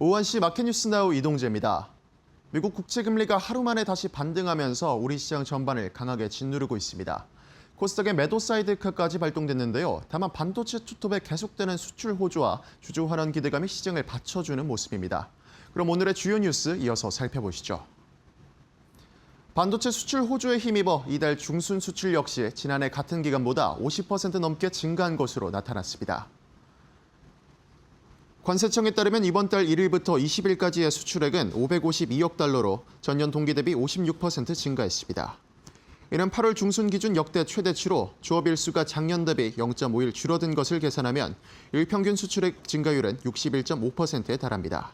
오원시 마켓뉴스나우 이동재입니다. 미국 국채금리가 하루 만에 다시 반등하면서 우리 시장 전반을 강하게 짓누르고 있습니다. 코스닥의 매도 사이드카까지 발동됐는데요. 다만 반도체 투톱에 계속되는 수출 호조와 주주 환원 기대감이 시장을 받쳐주는 모습입니다. 그럼 오늘의 주요 뉴스 이어서 살펴보시죠. 반도체 수출 호조에 힘입어 이달 중순 수출 역시 지난해 같은 기간보다 50% 넘게 증가한 것으로 나타났습니다. 관세청에 따르면 이번 달 1일부터 20일까지의 수출액은 552억 달러로 전년 동기 대비 56% 증가했습니다. 이는 8월 중순 기준 역대 최대치로 조업일 수가 작년 대비 0.5일 줄어든 것을 계산하면 일평균 수출액 증가율은 61.5%에 달합니다.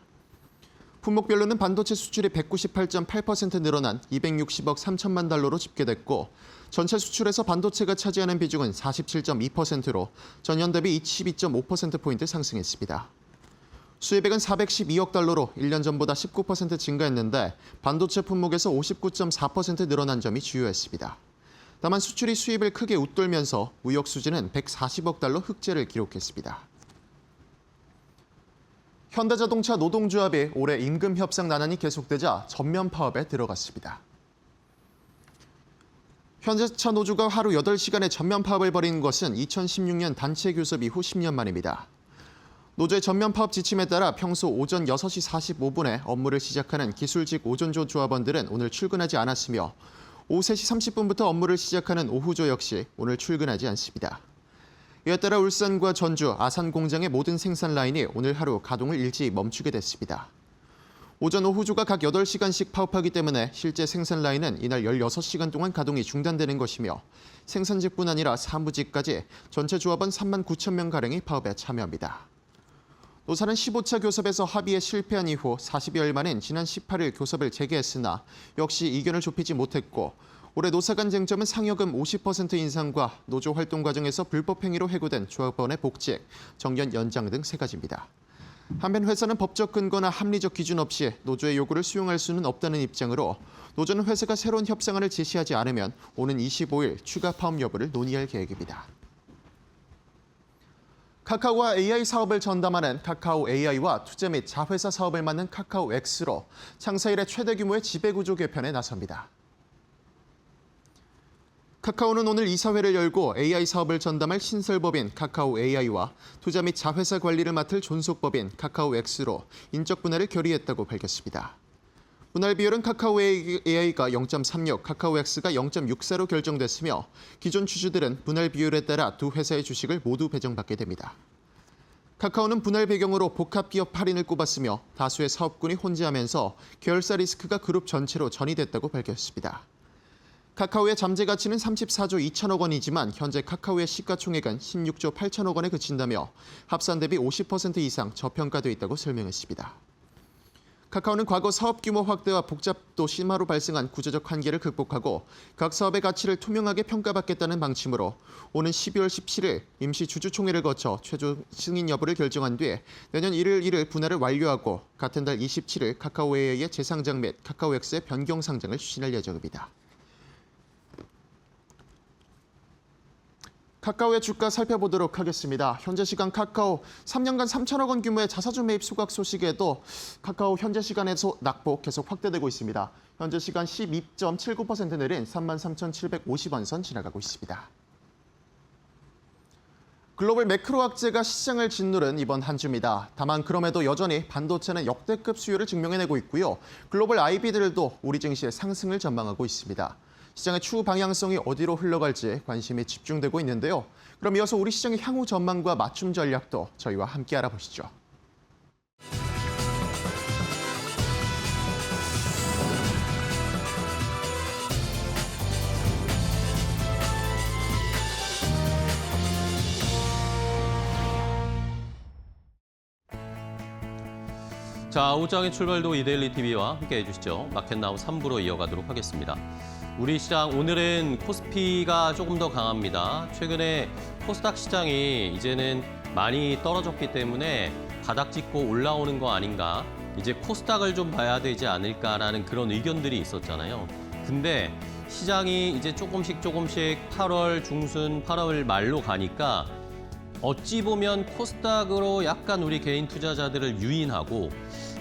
품목별로는 반도체 수출이 198.8% 늘어난 260억 3천만 달러로 집계됐고 전체 수출에서 반도체가 차지하는 비중은 47.2%로 전년 대비 22.5%포인트 상승했습니다. 수입액은 412억 달러로 1년 전보다 19% 증가했는데 반도체 품목에서 59.4% 늘어난 점이 주요했습니다. 다만 수출이 수입을 크게 웃돌면서 무역 수지는 140억 달러 흑자를 기록했습니다. 현대자동차 노동조합이 올해 임금 협상 난항이 계속되자 전면 파업에 들어갔습니다. 현대차 노조가 하루 8시간의 전면 파업을 벌인 것은 2016년 단체 교섭 이후 10년 만입니다. 노조의 전면 파업 지침에 따라 평소 오전 6시 45분에 업무를 시작하는 기술직 오전조 조합원들은 오늘 출근하지 않았으며 오후 3시 30분부터 업무를 시작하는 오후조 역시 오늘 출근하지 않습니다. 이에 따라 울산과 전주, 아산 공장의 모든 생산 라인이 오늘 하루 가동을 일찍 멈추게 됐습니다. 오전, 오후조가 각 8시간씩 파업하기 때문에 실제 생산 라인은 이날 16시간 동안 가동이 중단되는 것이며 생산직뿐 아니라 사무직까지 전체 조합원 3만 9천 명가량이 파업에 참여합니다. 노사는 15차 교섭에서 합의에 실패한 이후 40여일 만인 지난 18일 교섭을 재개했으나 역시 이견을 좁히지 못했고 올해 노사 간 쟁점은 상여금 50% 인상과 노조 활동 과정에서 불법 행위로 해고된 조합원의 복직, 정년 연장 등 3가지입니다. 한편 회사는 법적 근거나 합리적 기준 없이 노조의 요구를 수용할 수는 없다는 입장으로 노조는 회사가 새로운 협상안을 제시하지 않으면 오는 25일 추가 파업 여부를 논의할 계획입니다. 카카오와 AI 사업을 전담하는 카카오 AI와 투자 및 자회사 사업을 맡는 카카오 X로 창사 이래 최대 규모의 지배구조 개편에 나섭니다. 카카오는 오늘 이사회를 열고 AI 사업을 전담할 신설법인 카카오 AI와 투자 및 자회사 관리를 맡을 존속법인 카카오 X로 인적 분할을 결의했다고 밝혔습니다. 분할 비율은 카카오 AI가 0.36, 카카오 X가 0.64로 결정됐으며 기존 주주들은 분할 비율에 따라 두 회사의 주식을 모두 배정받게 됩니다. 카카오는 분할 배경으로 복합기업 할인을 꼽았으며 다수의 사업군이 혼재하면서 계열사 리스크가 그룹 전체로 전이됐다고 밝혔습니다. 카카오의 잠재 가치는 34조 2천억 원이지만 현재 카카오의 시가총액은 16조 8천억 원에 그친다며 합산 대비 50% 이상 저평가돼 있다고 설명했습니다. 카카오는 과거 사업 규모 확대와 복잡도 심화로 발생한 구조적 한계를 극복하고 각 사업의 가치를 투명하게 평가받겠다는 방침으로 오는 12월 17일 임시 주주총회를 거쳐 최종 승인 여부를 결정한 뒤에 내년 1월 1일 분할을 완료하고 같은 달 27일 카카오 AI의 재상장 및 카카오 X의 변경 상장을 추진할 예정입니다. 카카오의 주가 살펴보도록 하겠습니다. 현재 시간 카카오 3년간 3천억 원 규모의 자사주 매입 소각 소식에도 카카오 현재 시간에서 낙폭 계속 확대되고 있습니다. 현재 시간 12.79% 내린 33,750원 선 지나가고 있습니다. 글로벌 매크로 악재가 시장을 짓누른 이번 한 주입니다. 다만 그럼에도 여전히 반도체는 역대급 수요를 증명해내고 있고요. 글로벌 IB들도 우리 증시의 상승을 전망하고 있습니다. 시장의 추후 방향성이 어디로 흘러갈지 관심이 집중되고 있는데요. 그럼 이어서 우리 시장의 향후 전망과 맞춤 전략도 저희와 함께 알아보시죠. 자, 오후장의 출발도 이데일리 TV와 함께 해주시죠. 마켓나우 3부로 이어가도록 하겠습니다. 우리 시장 오늘은 코스피가 조금 더 강합니다. 최근에 코스닥 시장이 이제는 많이 떨어졌기 때문에 바닥 짚고 올라오는 거 아닌가, 이제 코스닥을 좀 봐야 되지 않을까라는 그런 의견들이 있었잖아요. 근데 시장이 이제 조금씩 8월 중순, 8월 말로 가니까 어찌 보면 코스닥으로 약간 우리 개인 투자자들을 유인하고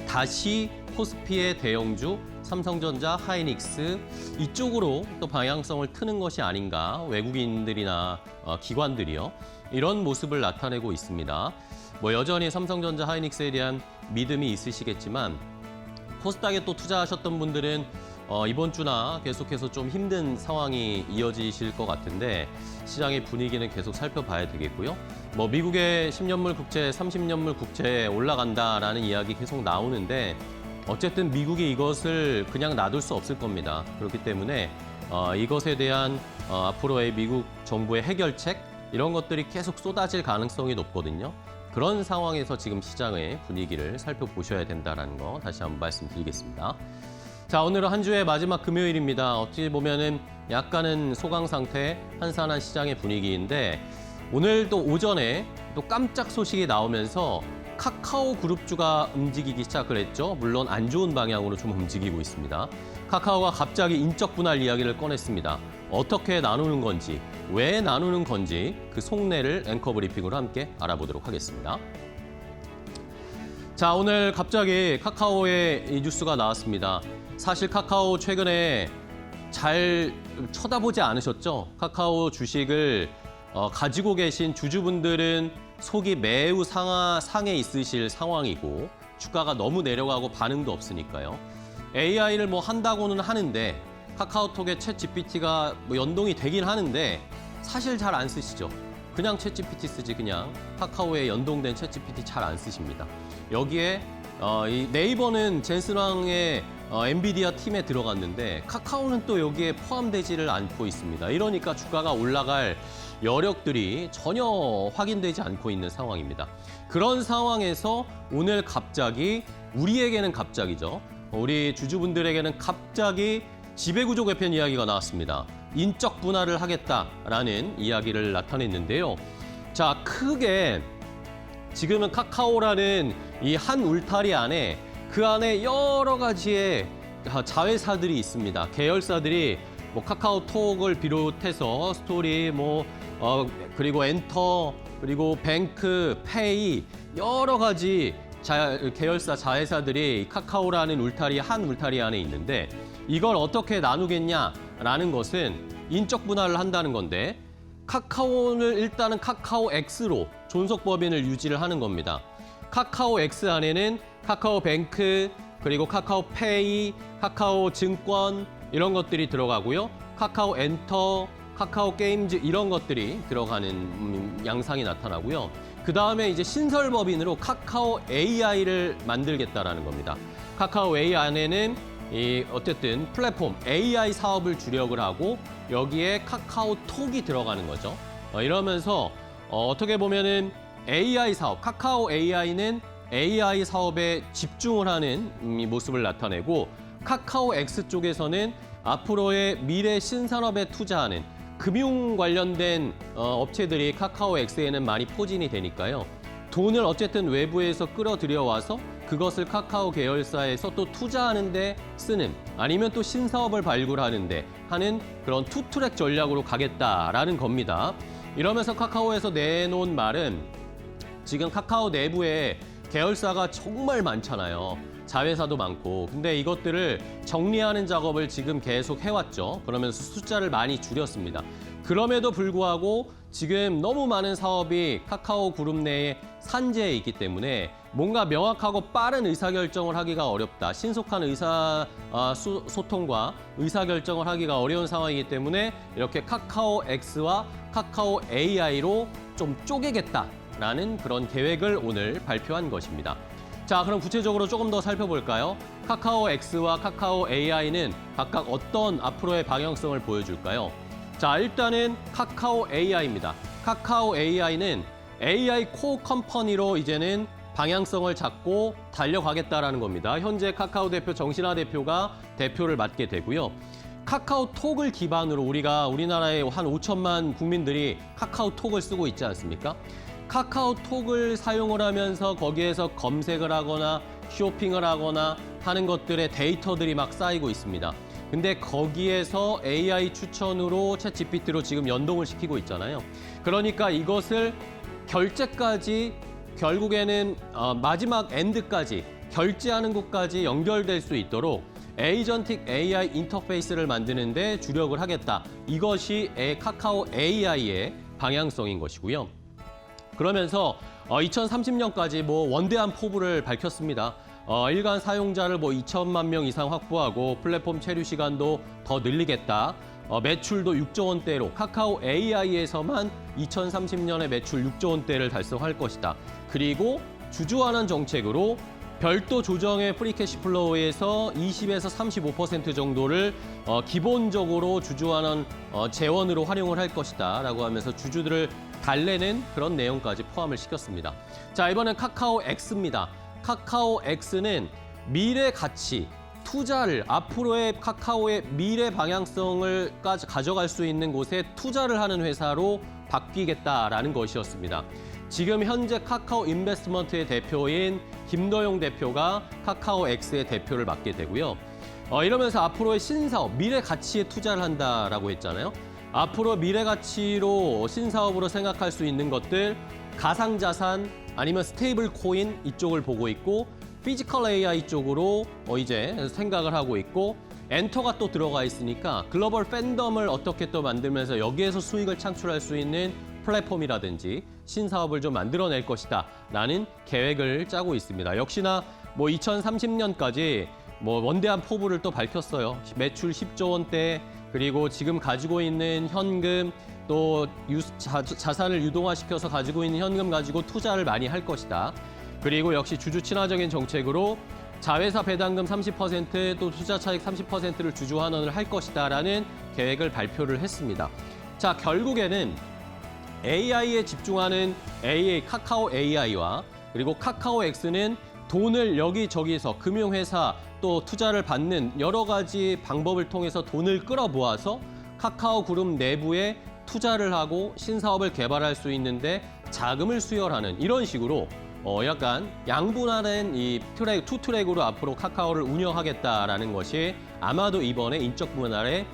다시 코스피의 대형주 삼성전자, 하이닉스 이쪽으로 또 방향성을 트는 것이 아닌가, 외국인들이나 기관들이요. 이런 모습을 나타내고 있습니다. 뭐 여전히 삼성전자, 하이닉스에 대한 믿음이 있으시겠지만 코스닥에 또 투자하셨던 분들은 이번 주나 계속해서 좀 힘든 상황이 이어지실 것 같은데 시장의 분위기는 계속 살펴봐야 되겠고요. 뭐 미국의 10년물 국채, 30년물 국채 올라간다라는 이야기 계속 나오는데 어쨌든 미국이 이것을 그냥 놔둘 수 없을 겁니다. 그렇기 때문에 이것에 대한 앞으로의 미국 정부의 해결책 이런 것들이 계속 쏟아질 가능성이 높거든요. 그런 상황에서 지금 시장의 분위기를 살펴보셔야 된다는 거 다시 한번 말씀드리겠습니다. 자, 오늘은 한 주의 마지막 금요일입니다. 어찌 보면은 약간은 소강 상태, 한산한 시장의 분위기인데 오늘 또 오전에 또 깜짝 소식이 나오면서 카카오 그룹주가 움직이기 시작을 했죠. 물론 안 좋은 방향으로 좀 움직이고 있습니다. 카카오가 갑자기 인적 분할 이야기를 꺼냈습니다. 어떻게 나누는 건지, 왜 나누는 건지 그 속내를 앵커 브리핑으로 함께 알아보도록 하겠습니다. 자, 오늘 갑자기 카카오의 이 뉴스가 나왔습니다. 사실 카카오 최근에 잘 쳐다보지 않으셨죠? 카카오 주식을 가지고 계신 주주분들은 속이 매우 상해 있으실 상황이고 주가가 너무 내려가고 반응도 없으니까요. AI를 뭐 한다고는 하는데 카카오톡에 챗 GPT가 뭐 연동이 되긴 하는데 사실 잘 안 쓰시죠. 그냥 챗 GPT 쓰지 그냥 카카오에 연동된 챗 GPT 잘 안 쓰십니다. 여기에 이 네이버는 젠슨왕의 엔비디아 팀에 들어갔는데 카카오는 또 여기에 포함되지를 않고 있습니다. 이러니까 주가가 올라갈 여력들이 전혀 확인되지 않고 있는 상황입니다. 그런 상황에서 오늘 갑자기 우리에게는 갑자기죠. 우리 주주분들에게는 갑자기 지배구조 개편 이야기가 나왔습니다. 인적 분할을 하겠다라는 이야기를 나타냈는데요. 자, 크게 지금은 카카오라는 이 한 울타리 안에 그 안에 여러 가지의 자회사들이 있습니다. 계열사들이 뭐 카카오톡을 비롯해서 스토리, 그리고 엔터, 그리고 뱅크, 페이 여러 가지 계열사 자회사들이 카카오라는 한 울타리 안에 있는데 이걸 어떻게 나누겠냐라는 것은 인적 분할을 한다는 건데 카카오를 일단은 카카오 X로 존속법인을 유지를 하는 겁니다. 카카오 X 안에는 카카오뱅크, 그리고 카카오페이, 카카오증권 이런 것들이 들어가고요. 카카오 엔터, 카카오 게임즈 이런 것들이 들어가는 양상이 나타나고요. 그 다음에 이제 신설법인으로 카카오 AI를 만들겠다라는 겁니다. 카카오 AI 안에는 어쨌든 플랫폼 AI 사업을 주력을 하고 여기에 카카오톡이 들어가는 거죠. 이러면서 어떻게 보면은 AI 사업, 카카오 AI는 AI 사업에 집중을 하는 모습을 나타내고 카카오 X 쪽에서는 앞으로의 미래 신산업에 투자하는 금융 관련된 업체들이 카카오 X에는 많이 포진이 되니까요. 돈을 어쨌든 외부에서 끌어들여 와서 그것을 카카오 계열사에서 또 투자하는 데 쓰는 아니면 또 신사업을 발굴하는 데 하는 그런 투트랙 전략으로 가겠다라는 겁니다. 이러면서 카카오에서 내놓은 말은 지금 카카오 내부에 계열사가 정말 많잖아요. 자회사도 많고. 근데 이것들을 정리하는 작업을 지금 계속 해왔죠. 그러면서 숫자를 많이 줄였습니다. 그럼에도 불구하고 지금 너무 많은 사업이 카카오 그룹 내에 산재해 있기 때문에 뭔가 명확하고 빠른 의사결정을 하기가 어렵다. 신속한 소통과 의사결정을 하기가 어려운 상황이기 때문에 이렇게 카카오 X와 카카오 AI로 좀 쪼개겠다라는 그런 계획을 오늘 발표한 것입니다. 자, 그럼 구체적으로 조금 더 살펴볼까요? 카카오 X와 카카오 AI는 각각 어떤 앞으로의 방향성을 보여줄까요? 자, 일단은 카카오 AI입니다. 카카오 AI는 AI 코어 컴퍼니로 이제는 방향성을 잡고 달려가겠다라는 겁니다. 현재 카카오 대표 정신화 대표가 대표를 맡게 되고요. 카카오톡을 기반으로 우리나라의 한 5천만 국민들이 카카오톡을 쓰고 있지 않습니까? 카카오톡을 사용을 하면서 거기에서 검색을 하거나 쇼핑을 하거나 하는 것들의 데이터들이 막 쌓이고 있습니다. 근데 거기에서 AI 추천으로 챗GPT로 지금 연동을 시키고 있잖아요. 그러니까 이것을 결제까지 결국에는 마지막 엔드까지 결제하는 곳까지 연결될 수 있도록 에이전틱 AI 인터페이스를 만드는 데 주력을 하겠다. 이것이 카카오 AI의 방향성인 것이고요. 그러면서 2030년까지 원대한 포부를 밝혔습니다. 일간 사용자를 2천만 명 이상 확보하고 플랫폼 체류 시간도 더 늘리겠다. 매출도 6조 원대로 카카오 AI에서만 2030년에 매출 6조 원대를 달성할 것이다. 그리고 주주환원 정책으로 별도 조정의 프리캐시 플로우에서 20에서 35% 정도를 기본적으로 주주환원 재원으로 활용을 할 것이다 라고 하면서 주주들을 달래는 그런 내용까지 포함을 시켰습니다. 자, 이번엔 카카오 X입니다. 카카오 X는 미래 가치, 투자를 앞으로의 카카오의 미래 방향성을 가져갈 수 있는 곳에 투자를 하는 회사로 바뀌겠다라는 것이었습니다. 지금 현재 카카오 인베스트먼트의 대표인 김도용 대표가 카카오 X의 대표를 맡게 되고요. 이러면서 앞으로의 신사업, 미래 가치에 투자를 한다라고 했잖아요. 앞으로 미래 가치로 신사업으로 생각할 수 있는 것들, 가상자산 아니면 스테이블 코인 이쪽을 보고 있고 피지컬 AI 쪽으로 이제 생각을 하고 있고 엔터가 또 들어가 있으니까 글로벌 팬덤을 어떻게 또 만들면서 여기에서 수익을 창출할 수 있는 플랫폼이라든지 신사업을 좀 만들어낼 것이다 라는 계획을 짜고 있습니다. 역시나 2030년까지 원대한 포부를 또 밝혔어요. 매출 10조 원대 그리고 지금 가지고 있는 현금 또 자산을 유동화시켜서 가지고 있는 현금 가지고 투자를 많이 할 것이다. 그리고 역시 주주 친화적인 정책으로 자회사 배당금 30% 또 투자 차익 30%를 주주 환원을 할 것이다라는 계획을 발표를 했습니다. 자, 결국에는 AI에 집중하는 카카오 AI와 그리고 카카오 X는 돈을 여기저기서 금융회사 또 투자를 받는 여러 가지 방법을 통해서 돈을 끌어모아서 카카오 그룹 내부에 투자를 하고 신사업을 개발할 수 있는데 자금을 수혈하는 이런 식으로 약간 양분화된 이 투 트랙으로 앞으로 카카오를 운영하겠다라는 것이 아마도 이번에 인적 분할의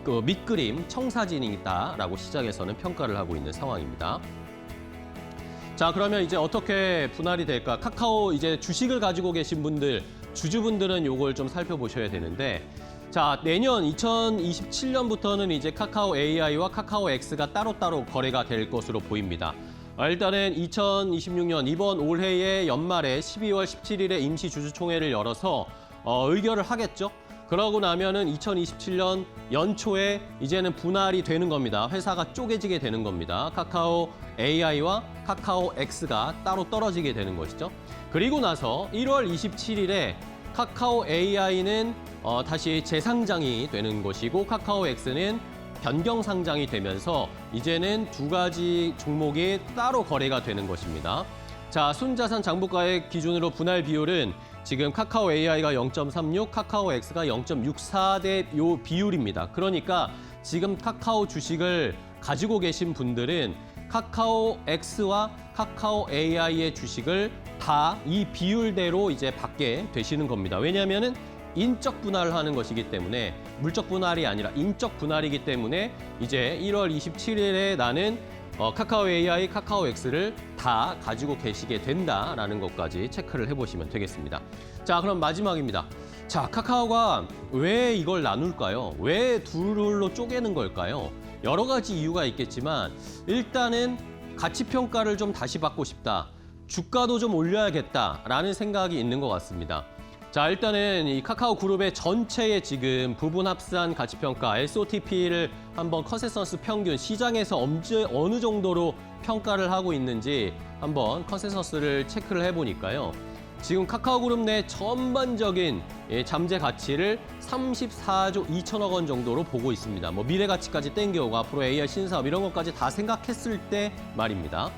그 밑그림 청사진이다라고 시장에서는 평가를 하고 있는 상황입니다. 자, 그러면 이제 어떻게 분할이 될까? 카카오 이제 주식을 가지고 계신 분들, 주주분들은 요걸 좀 살펴보셔야 되는데, 자, 내년 2027년부터는 이제 카카오 AI와 카카오 X가 따로따로 거래가 될 것으로 보입니다. 일단은 2026년 이번 올해의 연말에 12월 17일에 임시 주주총회를 열어서 의결을 하겠죠. 그러고 나면은 2027년 연초에 이제는 분할이 되는 겁니다. 회사가 쪼개지게 되는 겁니다. 카카오 AI와 카카오 X가 따로 떨어지게 되는 것이죠. 그리고 나서 1월 27일에 카카오 AI는 다시 재상장이 되는 것이고 카카오 X는 변경 상장이 되면서 이제는 두 가지 종목이 따로 거래가 되는 것입니다. 자, 순자산 장부가액 기준으로 분할 비율은 지금 카카오 AI가 0.36, 카카오 X가 0.64대 요 비율입니다. 그러니까 지금 카카오 주식을 가지고 계신 분들은 카카오 X와 카카오 AI의 주식을 다 이 비율대로 이제 받게 되시는 겁니다. 왜냐하면은 인적 분할을 하는 것이기 때문에 물적 분할이 아니라 인적 분할이기 때문에 이제 1월 27일에 나는 카카오 AI, 카카오 X를 다 가지고 계시게 된다라는 것까지 체크를 해보시면 되겠습니다. 자, 그럼 마지막입니다. 자, 카카오가 왜 이걸 나눌까요? 왜 둘로 쪼개는 걸까요? 여러 가지 이유가 있겠지만 일단은 가치 평가를 좀 다시 받고 싶다. 주가도 좀 올려야겠다라는 생각이 있는 것 같습니다. 자, 일단은 이 카카오 그룹의 전체의 지금 부분 합산 가치 평가 SOTP를 한번 컨센서스 평균 시장에서 어느 정도로 평가를 하고 있는지 한번 컨센서스를 체크를 해보니까요. 지금 카카오 그룹 내 전반적인 잠재 가치를 34조 2천억 원 정도로 보고 있습니다. 미래 가치까지 땡겨오고 앞으로 AI 신사업 이런 것까지 다 생각했을 때 말입니다.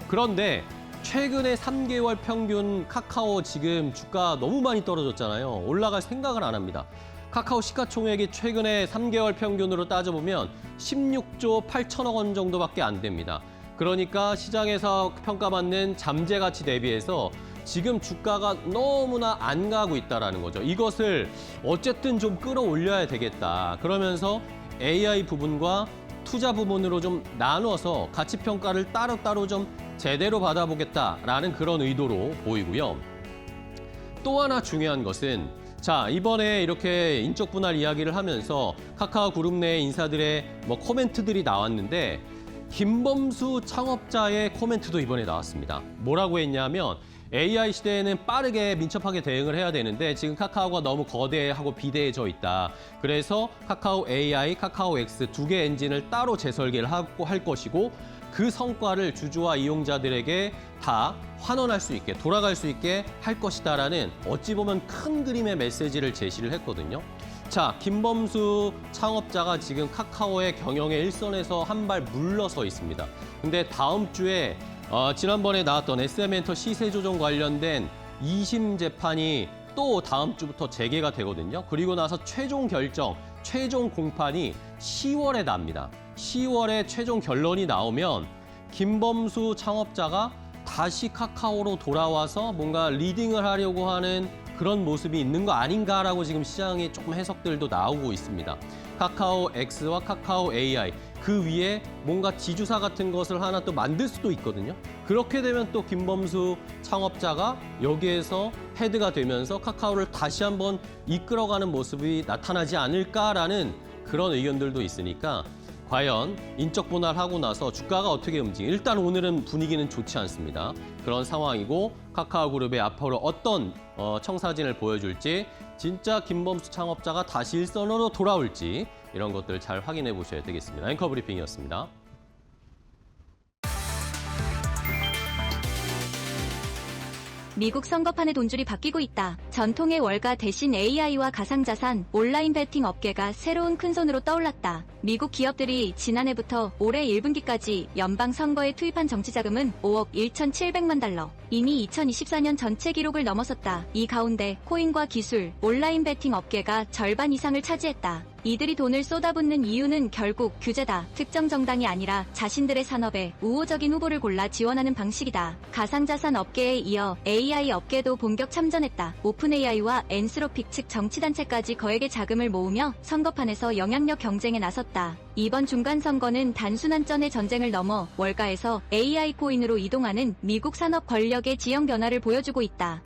그런데 최근에 3개월 평균 카카오 지금 주가 너무 많이 떨어졌잖아요. 올라갈 생각을 안 합니다. 카카오 시가총액이 최근에 3개월 평균으로 따져보면 16조 8천억 원 정도밖에 안 됩니다. 그러니까 시장에서 평가받는 잠재 가치 대비해서 지금 주가가 너무나 안 가고 있다는 거죠. 이것을 어쨌든 좀 끌어올려야 되겠다. 그러면서 AI 부분과 투자 부분으로 좀 나눠서 가치 평가를 따로따로 좀 제대로 받아보겠다라는 그런 의도로 보이고요. 또 하나 중요한 것은 자, 이번에 이렇게 인적 분할 이야기를 하면서 카카오 그룹 내 인사들의 코멘트들이 나왔는데 김범수 창업자의 코멘트도 이번에 나왔습니다. 뭐라고 했냐면 AI 시대에는 빠르게 민첩하게 대응을 해야 되는데 지금 카카오가 너무 거대하고 비대해져 있다. 그래서 카카오 AI, 카카오 X 두 개 엔진을 따로 재설계를 하고 할 것이고 그 성과를 주주와 이용자들에게 다 환원할 수 있게, 돌아갈 수 있게 할 것이다라는 어찌 보면 큰 그림의 메시지를 제시를 했거든요. 자, 김범수 창업자가 지금 카카오의 경영의 일선에서 한 발 물러서 있습니다. 근데 다음 주에 지난번에 나왔던 SM엔터 시세 조정 관련된 2심 재판이 또 다음 주부터 재개가 되거든요. 그리고 나서 최종 결정, 최종 공판이 10월에 납니다. 10월에 최종 결론이 나오면 김범수 창업자가 다시 카카오로 돌아와서 뭔가 리딩을 하려고 하는 그런 모습이 있는 거 아닌가라고 지금 시장에 조금 해석들도 나오고 있습니다. 카카오 X와 카카오 AI 그 위에 뭔가 지주사 같은 것을 하나 또 만들 수도 있거든요. 그렇게 되면 또 김범수 창업자가 여기에서 헤드가 되면서 카카오를 다시 한번 이끌어가는 모습이 나타나지 않을까라는 그런 의견들도 있으니까 과연 인적 분할하고 나서 주가가 어떻게 움직이는지 일단 오늘은 분위기는 좋지 않습니다. 그런 상황이고 카카오그룹의 앞으로 어떤 청사진을 보여줄지 진짜 김범수 창업자가 다시 일선으로 돌아올지 이런 것들 잘 확인해 보셔야 되겠습니다. 앵커 브리핑이었습니다. 미국 선거판의 돈줄이 바뀌고 있다. 전통의 월가 대신 AI와 가상자산, 온라인 베팅 업계가 새로운 큰손으로 떠올랐다. 미국 기업들이 지난해부터 올해 1분기까지 연방 선거에 투입한 정치자금은 5억 1,700만 달러. 이미 2024년 전체 기록을 넘어섰다. 이 가운데 코인과 기술, 온라인 베팅 업계가 절반 이상을 차지했다. 이들이 돈을 쏟아붓는 이유는 결국 규제다. 특정 정당이 아니라 자신들의 산업에 우호적인 후보를 골라 지원하는 방식이다. 가상자산 업계에 이어 AI 업계도 본격 참전했다. 오픈AI와 엔스로픽 측 정치단체까지 거액의 자금을 모으며 선거판에서 영향력 경쟁에 나섰다. 이번 중간선거는 단순한 전의 전쟁을 넘어 월가에서 AI 코인으로 이동하는 미국 산업 권력의 지형 변화를 보여주고 있다.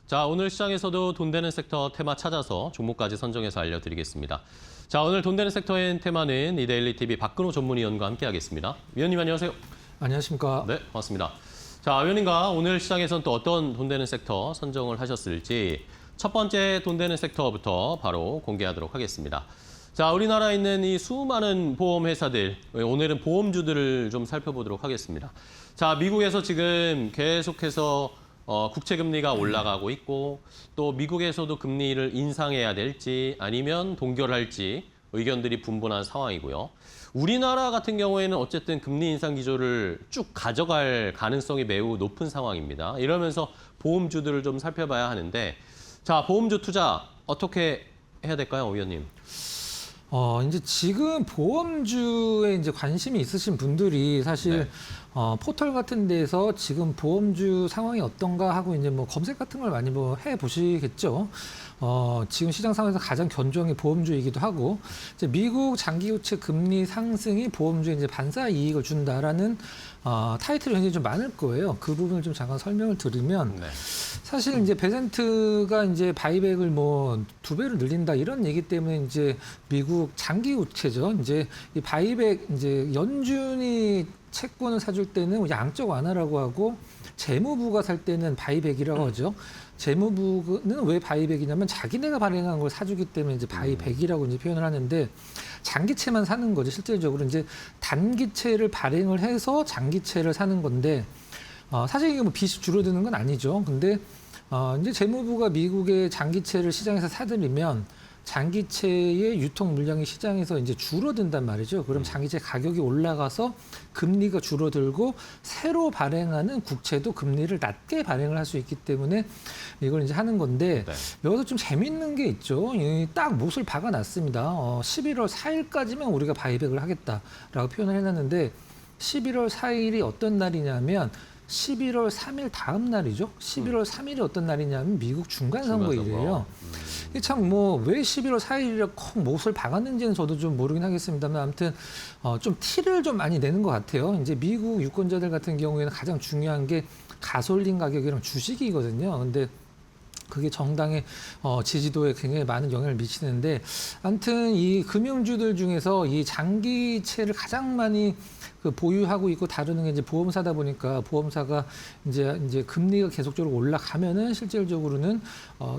자, 오늘 시장에서도 돈 되는 섹터 테마 찾아서 종목까지 선정해서 알려드리겠습니다. 자, 오늘 돈 되는 섹터의 테마는 이데일리 TV 박근호 전문위원과 함께하겠습니다. 위원님 안녕하세요. 안녕하십니까. 네, 반갑습니다. 자, 위원님과 오늘 시장에서는 또 어떤 돈 되는 섹터 선정을 하셨을지 첫 번째 돈 되는 섹터부터 바로 공개하도록 하겠습니다. 자, 우리나라에 있는 이 수많은 보험 회사들, 오늘은 보험주들을 좀 살펴보도록 하겠습니다. 자, 미국에서 지금 계속해서 국채 금리가 올라가고 있고 또 미국에서도 금리를 인상해야 될지 아니면 동결할지 의견들이 분분한 상황이고요. 우리나라 같은 경우에는 어쨌든 금리 인상 기조를 쭉 가져갈 가능성이 매우 높은 상황입니다. 이러면서 보험주들을 좀 살펴봐야 하는데 자, 보험주 투자 어떻게 해야 될까요, 위원님? 이제 지금 보험주에 이제 관심이 있으신 분들이 사실 네. 포털 같은 데서 지금 보험주 상황이 어떤가 하고 이제 뭐 검색 같은 걸 많이 뭐 해 보시겠죠. 지금 시장 상황에서 가장 견조한 게 보험주이기도 하고, 이제 미국 장기유채 금리 상승이 보험주에 이제 반사 이익을 준다라는 타이틀이 굉장히 좀 많을 거예요. 그 부분을 좀 잠깐 설명을 드리면, 네. 사실 이제 베센트가 이제 바이백을 뭐 2배로 늘린다 이런 얘기 때문에 이제 미국 장기유채죠. 이제 이 바이백 이제 연준이 채권을 사줄 때는 양적 완화라고 하고, 재무부가 살 때는 바이백이라고 하죠. 재무부는 왜 바이백이냐면 자기네가 발행한 걸 사주기 때문에 이제 바이백이라고 이제 표현을 하는데, 장기채만 사는 거죠. 실질적으로 이제 단기채를 발행을 해서 장기채를 사는 건데, 사실 이게 뭐 빚이 줄어드는 건 아니죠. 근데 이제 재무부가 미국의 장기채를 시장에서 사들이면 장기채의 유통 물량이 시장에서 이제 줄어든단 말이죠. 그럼 장기채 가격이 올라가서 금리가 줄어들고 새로 발행하는 국채도 금리를 낮게 발행을 할 수 있기 때문에 이걸 이제 하는 건데, 네. 여기서 좀 재밌는 게 있죠. 딱 못을 박아놨습니다. 11월 4일까지면 우리가 바이백을 하겠다라고 표현을 해놨는데, 11월 4일이 어떤 날이냐면 11월 3일 다음 날이죠. 11월 3일이 어떤 날이냐면 미국 중간선거일이에요. 이게 참 뭐 왜 11월 4일이라 콕 못을 박았는지는 저도 좀 모르긴 하겠습니다만, 아무튼 좀 티를 좀 많이 내는 것 같아요. 이제 미국 유권자들 같은 경우에는 가장 중요한 게 가솔린 가격이랑 주식이거든요. 근데 그게 정당의 지지도에 굉장히 많은 영향을 미치는데, 아무튼 이 금융주들 중에서 이 장기채를 가장 많이 그 보유하고 있고 다루는 게 이제 보험사다 보니까, 보험사가 이제 금리가 계속적으로 올라가면은 실질적으로는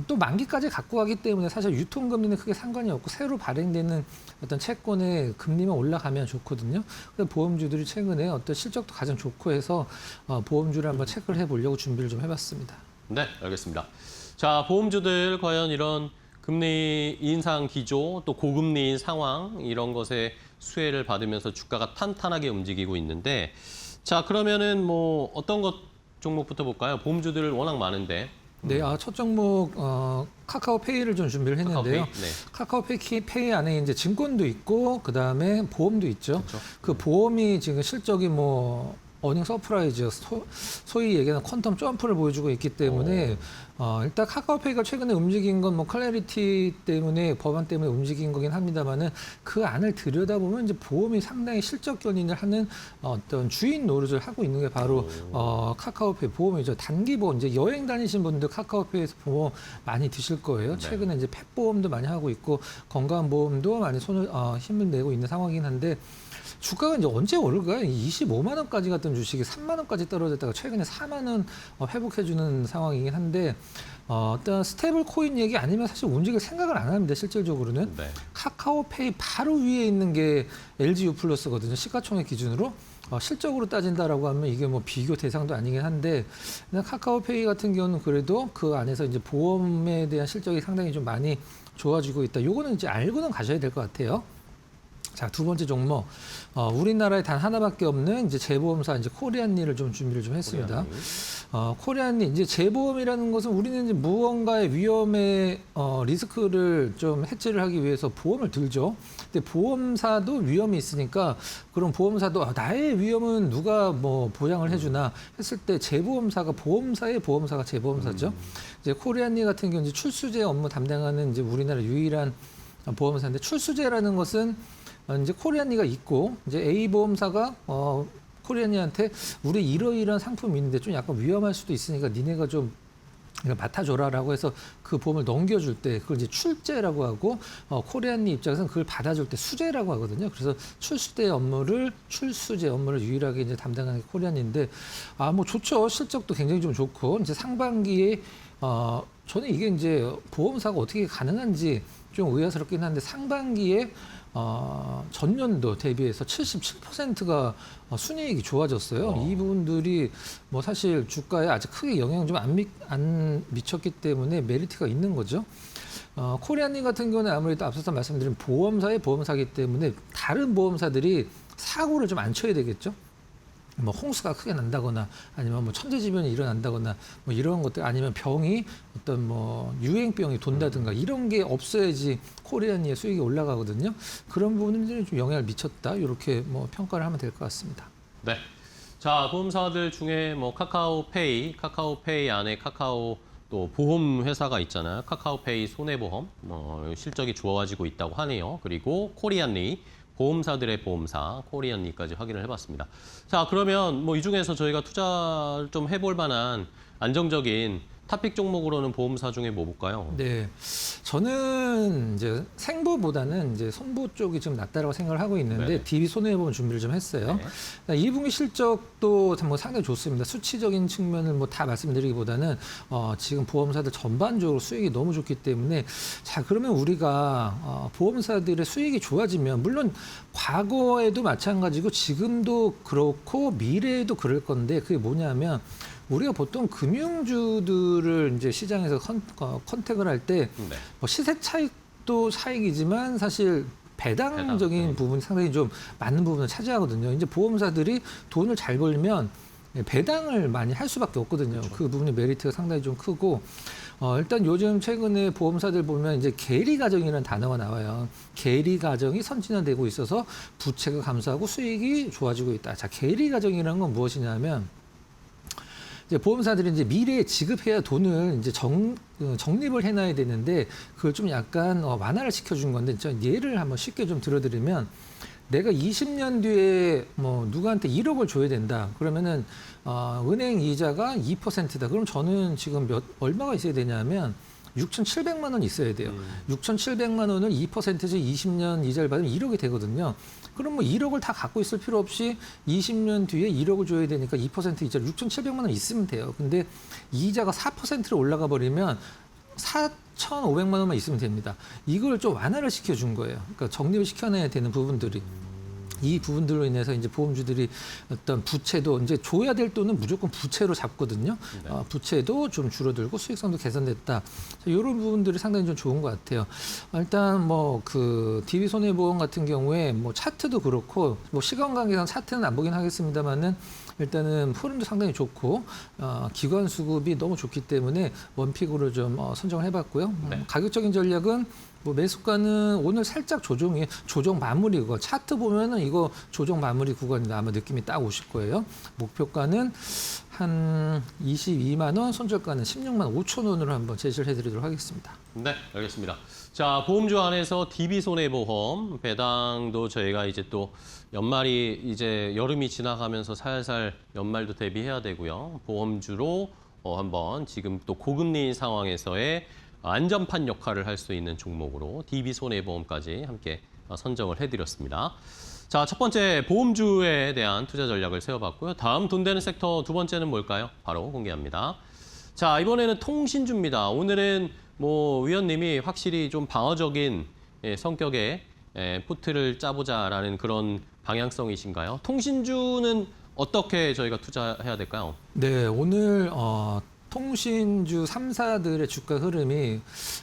또 만기까지 갖고 가기 때문에 사실 유통금리는 크게 상관이 없고 새로 발행되는 어떤 채권의 금리만 올라가면 좋거든요. 그래서 보험주들이 최근에 어떤 실적도 가장 좋고 해서 보험주를 한번 체크를 해보려고 준비를 좀 해봤습니다. 네, 알겠습니다. 자, 보험주들 과연 이런 금리 인상 기조, 또 고금리인 상황 이런 것에 수혜를 받으면서 주가가 탄탄하게 움직이고 있는데, 자, 그러면은 뭐 어떤 것 종목부터 볼까요? 보험주들 워낙 많은데. 네, 첫 종목 카카오페이를 좀 준비를 했는데요. 카카오페이? 네. 카카오페이 안에 이제 증권도 있고 그 다음에 보험도 있죠. 그렇죠. 그 보험이 지금 실적이 뭐 어닝 서프라이즈, 소위 얘기하는 퀀텀 점프를 보여주고 있기 때문에 일단 카카오페이가 최근에 움직인 건 뭐 클래리티 때문에, 법안 때문에 움직인 거긴 합니다만은, 그 안을 들여다보면 이제 보험이 상당히 실적 견인을 하는 어떤 주인 노릇을 하고 있는 게 바로 카카오페이 보험이죠. 단기 보험, 이제 여행 다니신 분들 카카오페이에서 보험 많이 드실 거예요. 네. 최근에 이제 펫 보험도 많이 하고 있고 건강 보험도 많이 힘을 내고 있는 상황이긴 한데, 주가가 이제 언제 오를까요? 25만 원까지 갔던 주식이 3만 원까지 떨어졌다가 최근에 4만 원 회복해주는 상황이긴 한데, 어떤 스테이블 코인 얘기 아니면 사실 움직일 생각을 안 합니다. 실질적으로는. 네. 카카오페이 바로 위에 있는 게 LG U+거든요. 시가총액 기준으로. 실적으로 따진다라고 하면 이게 뭐 비교 대상도 아니긴 한데, 그냥 카카오페이 같은 경우는 그래도 그 안에서 이제 보험에 대한 실적이 상당히 좀 많이 좋아지고 있다. 요거는 이제 알고는 가셔야 될 것 같아요. 자, 두 번째 종목. 우리나라에 단 하나밖에 없는 이제 재보험사 이제 코리안리를 좀 준비를 좀 했습니다. 코리안리 이제 재보험이라는 것은 우리는 이제 무언가의 위험의 리스크를 좀 해체를 하기 위해서 보험을 들죠. 근데 보험사도 위험이 있으니까, 그럼 보험사도 나의 위험은 누가 뭐 보장을 해주나 했을 때 재보험사가 보험사의 보험사가 재보험사죠. 이제 코리안리 같은 경우 이제 출수제 업무 담당하는 이제 우리나라 유일한 보험사인데, 출수제라는 것은 이제 코리안리가 있고, 이제 A 보험사가 코리안리한테 우리 이러이러한 상품이 있는데 좀 약간 위험할 수도 있으니까 니네가 좀 이거 맡아줘라라고 해서 그 보험을 넘겨줄 때 그걸 이제 출제라고 하고, 코리안리 입장에서는 그걸 받아줄 때 수제라고 하거든요. 그래서 출수제 업무를 유일하게 이제 담당하는 게 코리안리인데, 뭐 좋죠. 실적도 굉장히 좀 좋고, 이제 상반기에 저는 이게 이제 보험사가 어떻게 가능한지 좀 의아스럽긴 한데, 상반기에 전년도 대비해서 77%가 순이익이 좋아졌어요. 이 부분들이 뭐 사실 주가에 아직 크게 영향 좀 안 미쳤기 때문에 메리트가 있는 거죠. 코리안리 같은 경우는 아무래도 앞서서 말씀드린 보험사의 보험사이기 때문에 다른 보험사들이 사고를 좀 안 쳐야 되겠죠. 뭐 홍수가 크게 난다거나 아니면 뭐 천재지변이 일어난다거나 뭐 이런 것들 아니면 병이 어떤 뭐 유행병이 돈다든가 이런 게 없어야지 코리안리의 수익이 올라가거든요. 그런 부분들이 좀 영향을 미쳤다. 이렇게 뭐 평가를 하면 될 것 같습니다. 네. 자, 보험사들 중에 뭐 카카오페이 안에 카카오 또 보험 회사가 있잖아요. 카카오페이 손해보험 실적이 좋아지고 있다고 하네요. 그리고 코리안리 보험사들의 보험사 코리안리까지 확인을 해봤습니다. 자, 그러면 뭐 이 중에서 저희가 투자를 좀 해볼 만한 안정적인 탑픽 종목으로는 보험사 중에 뭐 볼까요? 네, 저는 이제 생보보다는 이제 손보 쪽이 좀 낫다라고 생각을 하고 있는데 네. DB 손해보험 준비를 좀 했어요. 네. 2분기 실적도 뭐 상당히 좋습니다. 수치적인 측면을 뭐 다 말씀드리기보다는 지금 보험사들 전반적으로 수익이 너무 좋기 때문에 자 그러면 우리가 보험사들의 수익이 좋아지면 물론 과거에도 마찬가지고 지금도 그렇고 미래에도 그럴 건데 그게 뭐냐면. 우리가 보통 금융주들을 이제 시장에서 컨택을 할 때 네. 뭐 시세 차익도 차익이지만 사실 배당적인 배당. 부분이 상당히 좀 많은 부분을 차지하거든요. 이제 보험사들이 돈을 잘 벌면 배당을 많이 할 수밖에 없거든요. 그렇죠. 그 부분이 메리트가 상당히 좀 크고 일단 요즘 최근에 보험사들 보면 이제 계리 가정이라는 단어가 나와요. 계리 가정이 선진화되고 있어서 부채가 감소하고 수익이 좋아지고 있다. 자, 계리 가정이라는 건 무엇이냐면 이제 보험사들이 이제 미래에 지급해야 돈을 이제 적립을 해놔야 되는데 그걸 좀 약간 완화를 시켜준 건데 예를 한번 쉽게 좀 들어드리면 내가 20년 뒤에 뭐 누구한테 1억을 줘야 된다. 그러면은 은행 이자가 2%다. 그럼 저는 지금 얼마가 있어야 되냐면 6,700만 원 있어야 돼요. 6,700만 원을 2%에서 20년 이자를 받으면 1억이 되거든요. 그럼 뭐 1억을 다 갖고 있을 필요 없이 20년 뒤에 1억을 줘야 되니까 2% 이자를 6,700만 원 있으면 돼요. 근데 이자가 4%로 올라가 버리면 4,500만 원만 있으면 됩니다. 이걸 좀 완화를 시켜준 거예요. 그러니까 적립을 시켜내야 되는 부분들이. 이 부분들로 인해서 이제 보험주들이 어떤 부채도 이제 줘야 될 돈은 무조건 부채로 잡거든요. 네. 부채도 좀 줄어들고 수익성도 개선됐다. 이런 부분들이 상당히 좀 좋은 것 같아요. 일단 뭐 그 DB 손해보험 같은 경우에 뭐 차트도 그렇고 뭐 시간 관계상 차트는 안 보긴 하겠습니다만은 일단은 흐름도 상당히 좋고 기관 수급이 너무 좋기 때문에 원픽으로 좀 선정을 해봤고요. 네. 가격적인 전략은 뭐 매수가는 오늘 살짝 조정 마무리고 차트 보면은 이거 조정 마무리 구간이 아마 느낌이 딱 오실 거예요. 목표가는 한 22만 원, 손절가는 16만 5천 원으로 한번 제시를 해드리도록 하겠습니다. 네, 알겠습니다. 자, 보험주 안에서 DB 손해보험 배당도 저희가 이제 또 연말이 이제 여름이 지나가면서 살살 연말도 대비해야 되고요. 보험주로 한번 지금 또 고금리 상황에서의 안전판 역할을 할 수 있는 종목으로 DB 손해보험까지 함께 선정을 해드렸습니다. 자, 첫 번째 보험주에 대한 투자 전략을 세워봤고요. 다음 돈 되는 섹터 두 번째는 뭘까요? 바로 공개합니다. 자, 이번에는 통신주입니다. 오늘은 뭐 위원님이 확실히 좀 방어적인 성격의 포트를 짜보자라는 그런 방향성이신가요? 통신주는 어떻게 저희가 투자해야 될까요? 네, 오늘 통신주 3사들의 주가 흐름이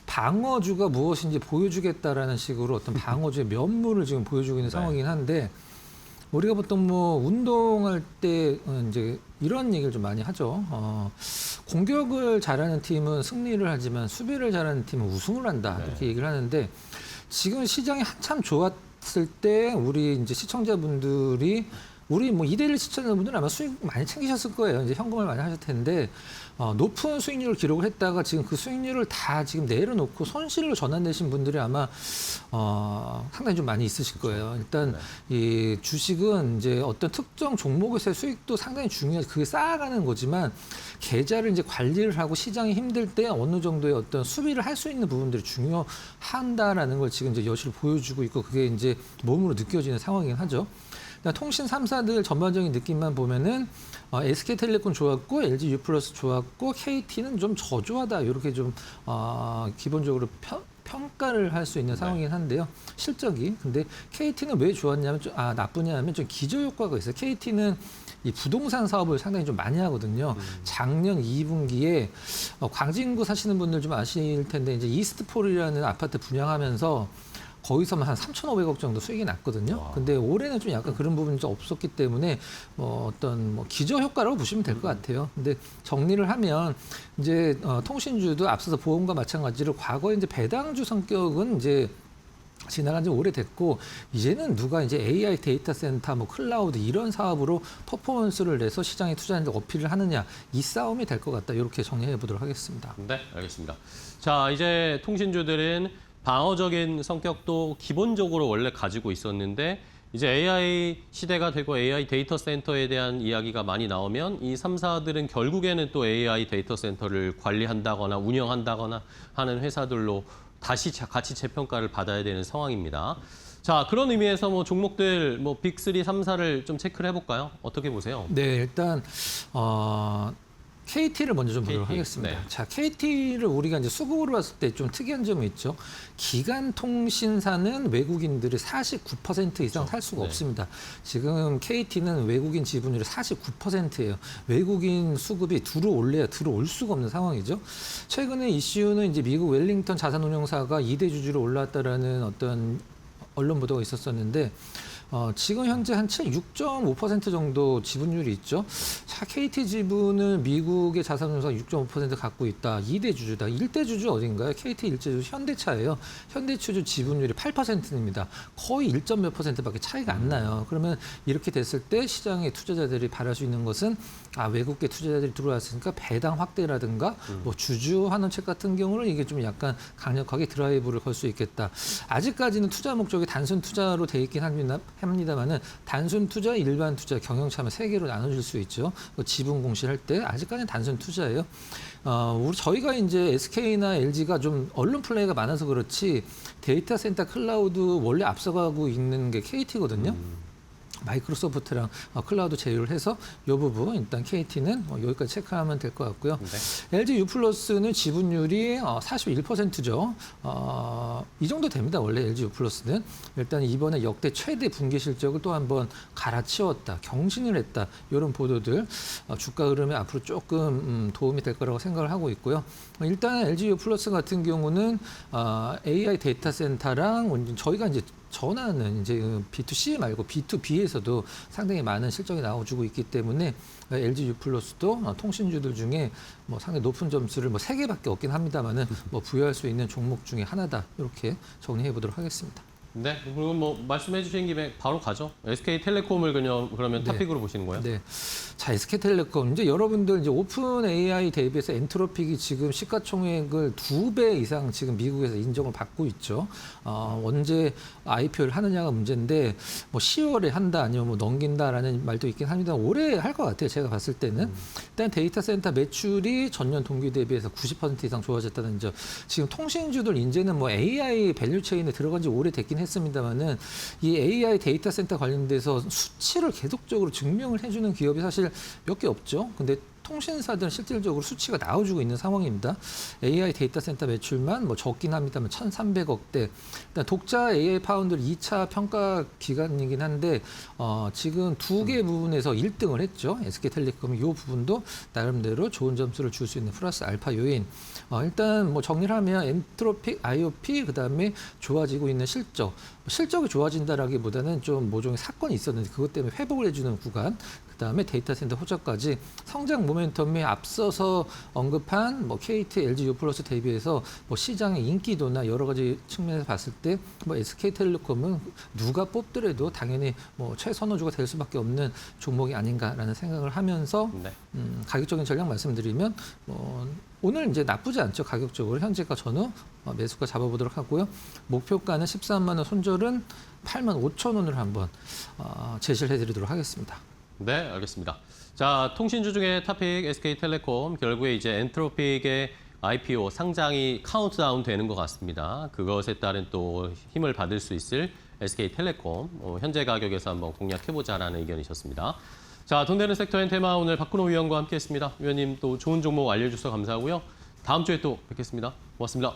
방어주가 무엇인지 보여주겠다라는 식으로 어떤 방어주의 면모를 지금 보여주고 있는 네. 상황이긴 한데 우리가 보통 뭐 운동할 때 이제 이런 얘기를 좀 많이 하죠. 공격을 잘하는 팀은 승리를 하지만 수비를 잘하는 팀은 우승을 한다. 네. 이렇게 얘기를 하는데 지금 시장이 한참 좋았을 때 우리 이제 시청자분들이 우리 뭐 이데일리 시청자분들은 아마 수익 많이 챙기셨을 거예요. 이제 현금을 많이 하실 텐데 높은 수익률을 기록을 했다가 지금 그 수익률을 다 지금 내려놓고 손실로 전환되신 분들이 아마 상당히 좀 많이 있으실 거예요. 일단 이 주식은 이제 어떤 특정 종목에서의 수익도 상당히 중요하죠. 그게 쌓아가는 거지만 계좌를 이제 관리를 하고 시장이 힘들 때 어느 정도의 어떤 수비를 할 수 있는 부분들이 중요한다라는 걸 지금 이제 여실히 보여주고 있고 그게 이제 몸으로 느껴지는 상황이긴 하죠. 통신 3사들 전반적인 느낌만 보면은 SK텔레콤 좋았고 LG U+플러스 좋았고 KT는 좀 저조하다 이렇게 좀 기본적으로 평가를 할 수 있는 상황이긴 한데요. 실적이 근데 KT는 왜 좋았냐면 나쁘냐면 좀 기저 효과가 있어요. KT는 이 부동산 사업을 상당히 좀 많이 하거든요. 작년 2분기에 광진구 사시는 분들 좀 아실 텐데 이제 이스트폴이라는 아파트 분양하면서 거기서만 한 3,500억 정도 수익이 났거든요. 근데 올해는 좀 약간 그런 부분이 좀 없었기 때문에 어떤 기저 효과라고 보시면 될 것 같아요. 근데 정리를 하면 이제 통신주도 앞서서 보험과 마찬가지로 과거에 이제 배당주 성격은 이제 지나간 지 오래됐고 이제는 누가 이제 AI 데이터 센터, 뭐 클라우드 이런 사업으로 퍼포먼스를 내서 시장에 투자하는데 어필을 하느냐 이 싸움이 될 것 같다. 이렇게 정리해 보도록 하겠습니다. 네, 알겠습니다. 자, 이제 통신주들은 방어적인 성격도 기본적으로 원래 가지고 있었는데 이제 AI 시대가 되고 AI 데이터 센터에 대한 이야기가 많이 나오면 이 3사들은 결국에는 또 AI 데이터 센터를 관리한다거나 운영한다거나 하는 회사들로 다시 가치 재평가를 받아야 되는 상황입니다. 자, 그런 의미에서 뭐 종목들 뭐 빅3, 3사를 좀 체크를 해볼까요? 어떻게 보세요? 네, 일단 KT를 먼저 좀 보도록 KT, 하겠습니다. 네. 자, KT를 우리가 이제 수급으로 봤을 때 좀 특이한 점이 있죠. 기간 통신사는 외국인들이 49% 이상 살 수가 네. 없습니다. 지금 KT는 외국인 지분율이 49%예요. 외국인 수급이 들어올래야 들어올 수가 없는 상황이죠. 최근에 이슈는 이제 미국 웰링턴 자산운용사가 2대 주주로 올라왔다라는 어떤 언론 보도가 있었었는데 지금 현재 한 6.5% 정도 지분율이 있죠. 자, KT 지분을 미국의 자산운용사가 6.5% 갖고 있다. 2대 주주다. 1대 주주 어딘가요? KT 1대 주주 현대차예요. 현대차주 지분율이 8%입니다. 거의 1. 몇 %밖에 차이가 안 나요. 그러면 이렇게 됐을 때 시장의 투자자들이 바랄 수 있는 것은 외국계 투자자들이 들어왔으니까 배당 확대라든가 뭐 주주 환원책 같은 경우는 이게 좀 약간 강력하게 드라이브를 걸 수 있겠다. 아직까지는 투자 목적이 단순 투자로 돼 있긴 합니다만은 단순 투자, 일반 투자, 경영차만 세 개로 나눠질 수 있죠. 지분 공시할 때 아직까지는 단순 투자예요. 저희가 이제 SK나 LG가 좀 언론 플레이가 많아서 그렇지 데이터 센터 클라우드 원래 앞서가고 있는 게 KT거든요. 마이크로소프트랑 클라우드 제휴를 해서 이 부분 일단 KT는 여기까지 체크하면 될 것 같고요. 네. LG U+는 지분율이 41%죠. 이 정도 됩니다. 원래 LG U+는 일단 이번에 역대 최대 분기 실적을 또 한번 갈아치웠다, 경신을 했다 이런 보도들 주가 흐름에 앞으로 조금 도움이 될 거라고 생각을 하고 있고요. 일단 LG U+ 같은 경우는 AI 데이터 센터랑 저희가 이제 전화는 이제 B2C 말고 B2B에서도 상당히 많은 실적이 나와주고 있기 때문에 LG U+도 통신주들 중에 뭐 상당히 높은 점수를 뭐 3개밖에 없긴 합니다만은 뭐 부여할 수 있는 종목 중에 하나다 이렇게 정리해 보도록 하겠습니다. 네, 그리고 뭐 말씀해 주신 김에 바로 가죠. SK텔레콤을 그러면 네. 탑픽으로 보시는 거예요? 네. 자, SK텔레콤 이제 여러분들 이제 오픈 AI 대비해서 엔트로픽이 지금 시가총액을 2배 이상 지금 미국에서 인정을 받고 있죠. 언제 IPO를 하느냐가 문제인데 뭐 10월에 한다 아니면 뭐 넘긴다라는 말도 있긴 합니다. 올해 할 것 같아요. 제가 봤을 때는 일단 데이터 센터 매출이 전년 동기 대비해서 90% 이상 좋아졌다는 점. 지금 통신주들 이제는 뭐 AI 밸류 체인에 들어간 지 오래됐긴 했습니다만은 이 AI 데이터 센터 관련돼서 수치를 계속적으로 증명을 해주는 기업이 사실 몇 개 없죠. 근데 통신사들은 실질적으로 수치가 나와주고 있는 상황입니다. AI 데이터 센터 매출만 뭐 적긴 합니다만 1,300억대. 일단 독자 AI 파운드 2차 평가 기간이긴 한데 지금 2개 부분에서 1등을 했죠. SK텔레콤이 이 부분도 나름대로 좋은 점수를 줄 수 있는 플러스 알파 요인. 일단 뭐 정리를 하면 엔트로픽, IOP 그다음에 좋아지고 있는 실적. 실적이 좋아진다라기보다는 좀 모종의 사건이 있었는데 그것 때문에 회복을 해주는 구간. 그다음에 데이터 센터 호재까지 성장 모멘텀에 앞서서 언급한 뭐 KT, LG U+ 대비해서 뭐 시장의 인기도나 여러 가지 측면에서 봤을 때 뭐 SK텔레콤은 누가 뽑더라도 당연히 뭐 최선호주가 될 수밖에 없는 종목이 아닌가라는 생각을 하면서 네. 가격적인 전략 말씀드리면 오늘 이제 나쁘지 않죠. 가격적으로 현재가 전후 매수가 잡아보도록 하고요. 목표가는 13만 원, 손절은 8만 5천 원으로 한번 제시를 해드리도록 하겠습니다. 네, 알겠습니다. 자, 통신주 중에 탑픽 SK텔레콤 결국에 이제 엔트로픽의 IPO 상장이 카운트다운 되는 것 같습니다. 그것에 따른 또 힘을 받을 수 있을 SK텔레콤 현재 가격에서 한번 공략해보자라는 의견이셨습니다. 자, 돈 되는 섹터 앤 테마 오늘 박근호 위원과 함께했습니다. 위원님 또 좋은 종목 알려주셔서 감사하고요. 다음 주에 또 뵙겠습니다. 고맙습니다.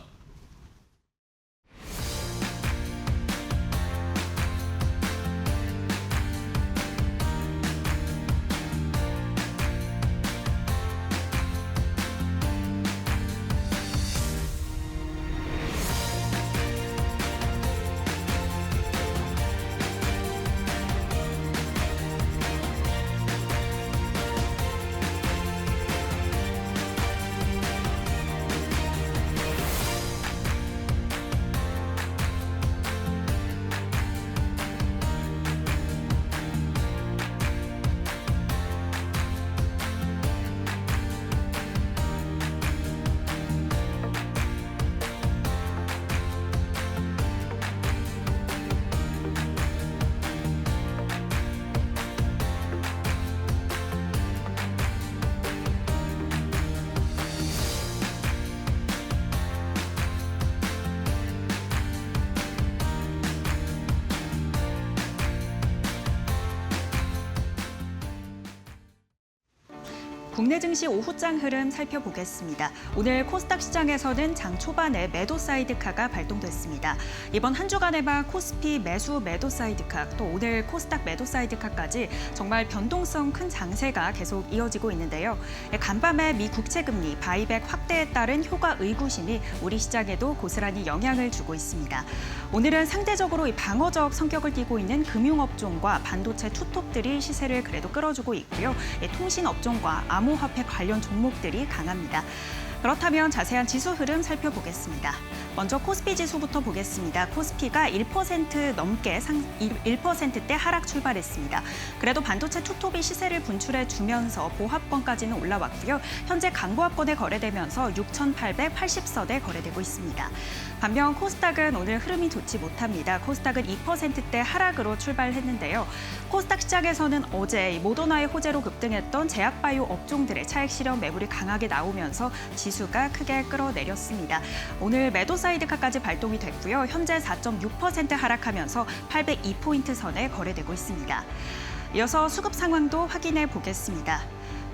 국내 증시 오후장 흐름 살펴보겠습니다. 오늘 코스닥 시장에서는 장 초반에 매도 사이드카가 발동됐습니다. 이번 한 주간에만 코스피 매수 매도 사이드카, 또 오늘 코스닥 매도 사이드카까지 정말 변동성 큰 장세가 계속 이어지고 있는데요. 간밤에 미 국채금리 바이백 확대에 따른 효과 의구심이 우리 시장에도 고스란히 영향을 주고 있습니다. 오늘은 상대적으로 이 방어적 성격을 띠고 있는 금융업종과 반도체 투톱들이 시세를 그래도 끌어주고 있고요. 통신업종과 암호화폐 관련 종목들이 강합니다. 그렇다면 자세한 지수 흐름 살펴보겠습니다. 먼저 코스피 지수부터 보겠습니다. 코스피가 1% 넘게 1%대 하락 출발했습니다. 그래도 반도체 투톱이 시세를 분출해 주면서 보합권까지는 올라왔고요. 현재 강보합권에 거래되면서 6,880선에 거래되고 있습니다. 반면 코스닥은 오늘 흐름이 좋지 못합니다. 코스닥은 2%대 하락으로 출발했는데요. 코스닥 시장에서는 어제 모더나의 호재로 급등했던 제약바이오 업종들의 차익 실현 매물이 강하게 나오면서 지수가 크게 끌어내렸습니다. 오늘 매도 사이드카까지 발동이 됐고요. 현재 4.6% 하락하면서 802포인트 선에 거래되고 있습니다. 이어서 수급 상황도 확인해 보겠습니다.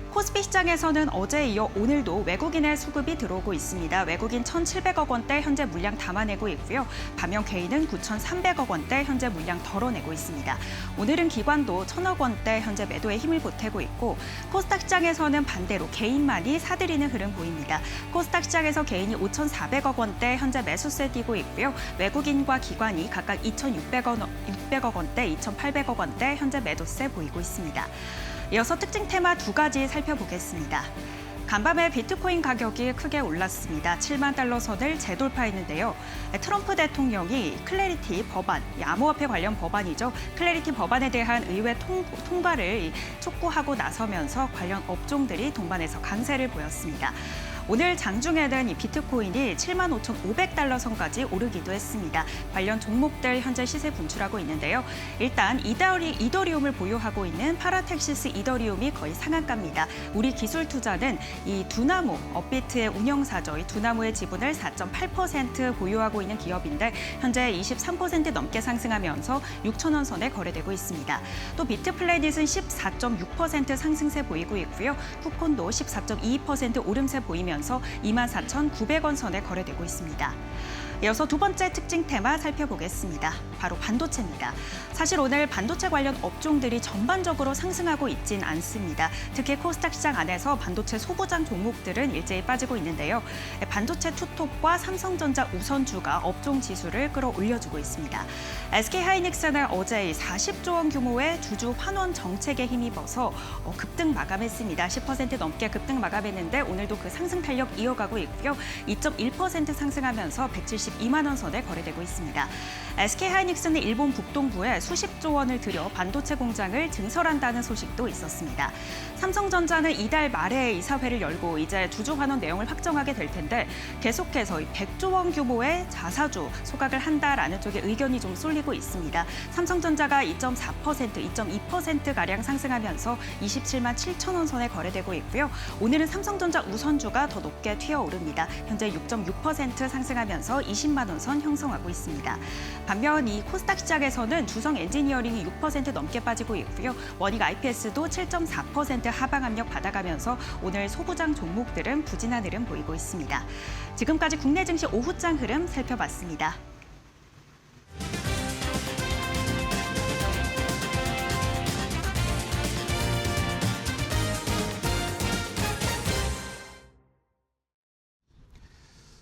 코스피 시장에서는 어제에 이어 오늘도 외국인의 수급이 들어오고 있습니다. 외국인 1,700억 원대 현재 물량 담아내고 있고요. 반면 개인은 9,300억 원대 현재 물량 덜어내고 있습니다. 오늘은 기관도 1,000억 원대 현재 매도에 힘을 보태고 있고, 코스닥 시장에서는 반대로 개인만이 사들이는 흐름 보입니다. 코스닥 시장에서 개인이 5,400억 원대 현재 매수세 띄고 있고요. 외국인과 기관이 각각 2,600억 원대, 2,800억 원대 현재 매도세 보이고 있습니다. 이어서 특징 테마 두 가지 살펴보겠습니다. 간밤에 비트코인 가격이 크게 올랐습니다. 7만 달러 선을 재돌파했는데요. 트럼프 대통령이 클래리티 법안, 암호화폐 관련 법안이죠. 클래리티 법안에 대한 의회 통과를 촉구하고 나서면서 관련 업종들이 동반해서 강세를 보였습니다. 오늘 장중에는 이 비트코인이 75,500달러 선까지 오르기도 했습니다. 관련 종목들 현재 시세 분출하고 있는데요. 일단 이더리움을 보유하고 있는 파라텍시스 이더리움이 거의 상한가입니다. 우리 기술투자는 이 두나무, 업비트의 운영사죠. 이 두나무의 지분을 4.8% 보유하고 있는 기업인데 현재 23% 넘게 상승하면서 6,000원 선에 거래되고 있습니다. 또 비트플래닛은 14.6% 상승세 보이고 있고요. 쿠폰도 14.22% 오름세 보이면서 24,900원 선에 거래되고 있습니다. 이어서 두 번째 특징 테마 살펴보겠습니다. 바로 반도체입니다. 사실 오늘 반도체 관련 업종들이 전반적으로 상승하고 있진 않습니다. 특히 코스닥 시장 안에서 반도체 소부장 종목들은 일제히 빠지고 있는데요. 반도체 투톱과 삼성전자 우선주가 업종 지수를 끌어올려주고 있습니다. SK하이닉스는 어제 40조 원 규모의 주주 환원 정책에 힘입어서 급등 마감했습니다. 10% 넘게 급등 마감했는데 오늘도 그 상승 탄력 이어가고 있고요. 2.1% 상승하면서 172만 원 선에 거래되고 있습니다. SK하이닉스는 일본 북동부에 수십조 원을 들여 반도체 공장을 증설한다는 소식도 있었습니다. 삼성전자는 이달 말에 이사회를 열고 이제 주주 환원 내용을 확정하게 될 텐데 계속해서 100조 원 규모의 자사주 소각을 한다라는 쪽의 의견이 좀 쏠리고 있습니다. 삼성전자가 2.4%, 2.2%가량 상승하면서 27만 7천 원 선에 거래되고 있고요. 오늘은 삼성전자 우선주가 더 높게 튀어오릅니다. 현재 6.6% 상승하면서 20만 원 선 형성하고 있습니다. 반면 이 코스닥 시장에서는 주성 엔지니어링이 6% 넘게 빠지고 있고요. 원익 IPS도 7.4% 하방 압력 받아가면서 오늘 소부장 종목들은 부진한 흐름 보이고 있습니다. 지금까지 국내 증시 오후장 흐름 살펴봤습니다.